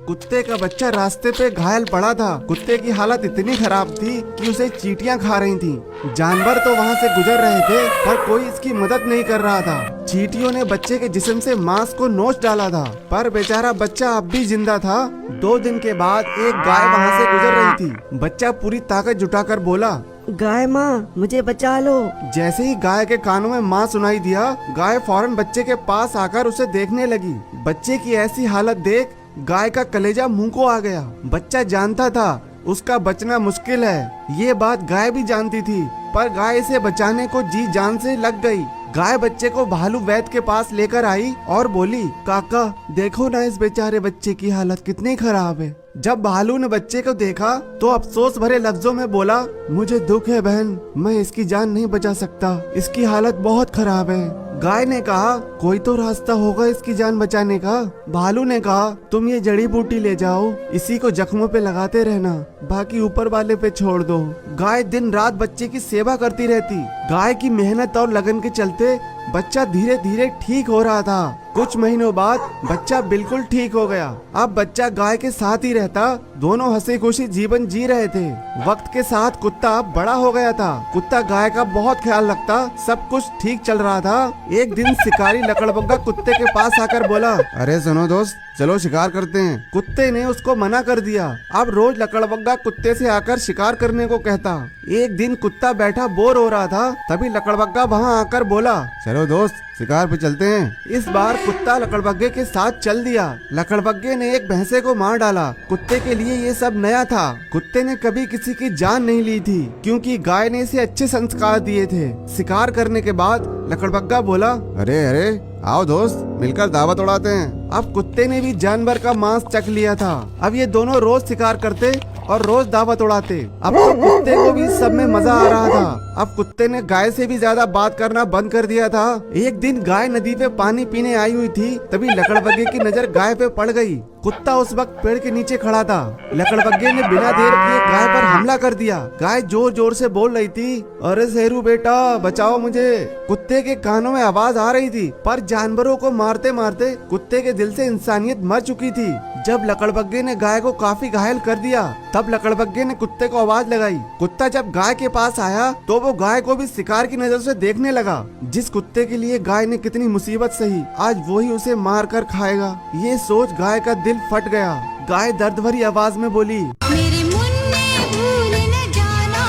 कुत्ते का बच्चा रास्ते पे घायल पड़ा था। कुत्ते की हालत इतनी खराब थी कि उसे चींटियां खा रही थीं। जानवर तो वहाँ से गुजर रहे थे पर कोई इसकी मदद नहीं कर रहा था। चींटियों ने बच्चे के जिस्म से मांस को नोच डाला था पर बेचारा बच्चा अब भी जिंदा था। 2 दिन के बाद एक गाय वहाँ से गुजर रही थी। बच्चा पूरी ताकत जुटाकर बोला, गाय माँ मुझे बचा लो। जैसे ही गाय के कानों में माँ सुनाई दिया, गाय फौरन बच्चे के पास आकर उसे देखने लगी। बच्चे की ऐसी हालत देख गाय का कलेजा मुंह को आ गया। बच्चा जानता था उसका बचना मुश्किल है। ये बात गाय भी जानती थी पर गाय इसे बचाने को जी जान से लग गई। गाय बच्चे को भालू वैद्य के पास लेकर आई और बोली, काका देखो ना इस बेचारे बच्चे की हालत कितनी खराब है। जब भालू ने बच्चे को देखा तो अफसोस भरे लफ्जों में बोला, मुझे दुख है बहन, मैं इसकी जान नहीं बचा सकता, इसकी हालत बहुत खराब है। गाय ने कहा, कोई तो रास्ता होगा इसकी जान बचाने का। भालू ने कहा, तुम ये जड़ी बूटी ले जाओ, इसी को जख्मों पे लगाते रहना, बाकी ऊपर वाले पे छोड़ दो। गाय दिन रात बच्चे की सेवा करती रहती। गाय की मेहनत और लगन के चलते बच्चा धीरे धीरे ठीक हो रहा था। कुछ महीनों बाद बच्चा बिल्कुल ठीक हो गया। अब बच्चा गाय के साथ ही रहता। दोनों हंसी खुशी जीवन जी रहे थे। वक्त के साथ कुत्ता अब बड़ा हो गया था। कुत्ता गाय का बहुत ख्याल रखता। सब कुछ ठीक चल रहा था। एक दिन शिकारी लकड़बग्गा कुत्ते के पास आकर बोला, अरे सुनो दोस्त, चलो शिकार करते हैं। कुत्ते ने उसको मना कर दिया। अब रोज लकड़बग्गा कुत्ते से आकर शिकार करने को कहता। एक दिन कुत्ता बैठा बोर हो रहा था, तभी लकड़बग्गा वहाँ आकर बोला, चलो दोस्त शिकार पे चलते हैं। इस बार कुत्ता लकड़बग्गे के साथ चल दिया। लकड़बग्गे ने एक भैंसे को मार डाला। कुत्ते के लिए ये सब नया था। कुत्ते ने कभी किसी की जान नहीं ली थी क्योंकि गाय ने इसे अच्छे संस्कार दिए थे। शिकार करने के बाद लकड़बग्गा बोला, अरे अरे आओ दोस्त मिलकर दावत उड़ाते हैं। अब कुत्ते ने भी जानवर का मांस चख लिया था। अब ये दोनों रोज शिकार करते और रोज दावत उड़ाते। अब तो कुत्ते को भी सब में मजा आ रहा था। अब कुत्ते ने गाय से भी ज्यादा बात करना बंद कर दिया था। एक दिन गाय नदी पे पानी पीने आई हुई थी, तभी लकड़बग्गे की नजर गाय पे पड़ गई। कुत्ता उस वक्त पेड़ के नीचे खड़ा था। लकड़बग्गे ने बिना देर किए गाय पर हमला कर दिया। गाय जोर जोर से बोल रही थी, अरे शेरू बेटा बचाओ मुझे। कुत्ते के कानों में आवाज आ रही थी पर जानवरों को मारते मारते कुत्ते के दिल से इंसानियत मर चुकी थी। जब लकड़बग्गे ने गाय को काफी घायल कर दिया, तब लकड़बग्गे ने कुत्ते को आवाज लगाई। कुत्ता जब गाय के पास आया तो वो गाय को भी शिकार की नजर से देखने लगा। जिस कुत्ते के लिए गाय ने कितनी मुसीबत सही, आज वो ही उसे मार कर खाएगा। ये सोच गाय का दिल फट गया। गाय दर्द भरी आवाज में बोली, मेरे मुन्ने भूल न जाना,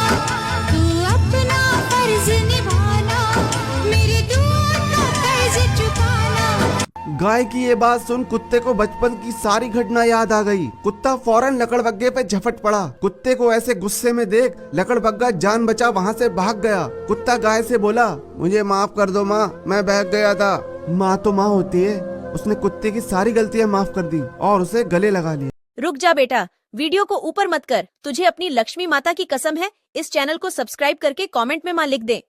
तू अपना फर्ज निभाना, मेरे दूध का कर्ज चुकाना। गाय की ये बात सुन कुत्ते को बचपन की सारी घटना याद आ गई। कुत्ता फौरन लकड़बग्गे पे झपट पड़ा। कुत्ते को ऐसे गुस्से में देख लकड़बग्गा जान बचा वहाँ से भाग गया। कुत्ता गाय से बोला, मुझे माफ कर दो माँ, मैं बहक गया था। माँ तो माँ होती है। उसने कुत्ते की सारी गलतियाँ माफ कर दी और उसे गले लगा लिया। रुक जा बेटा, वीडियो को ऊपर मत कर। तुझे अपनी लक्ष्मी माता की कसम है, इस चैनल को सब्सक्राइब करके कमेंट में माँ लिख दे।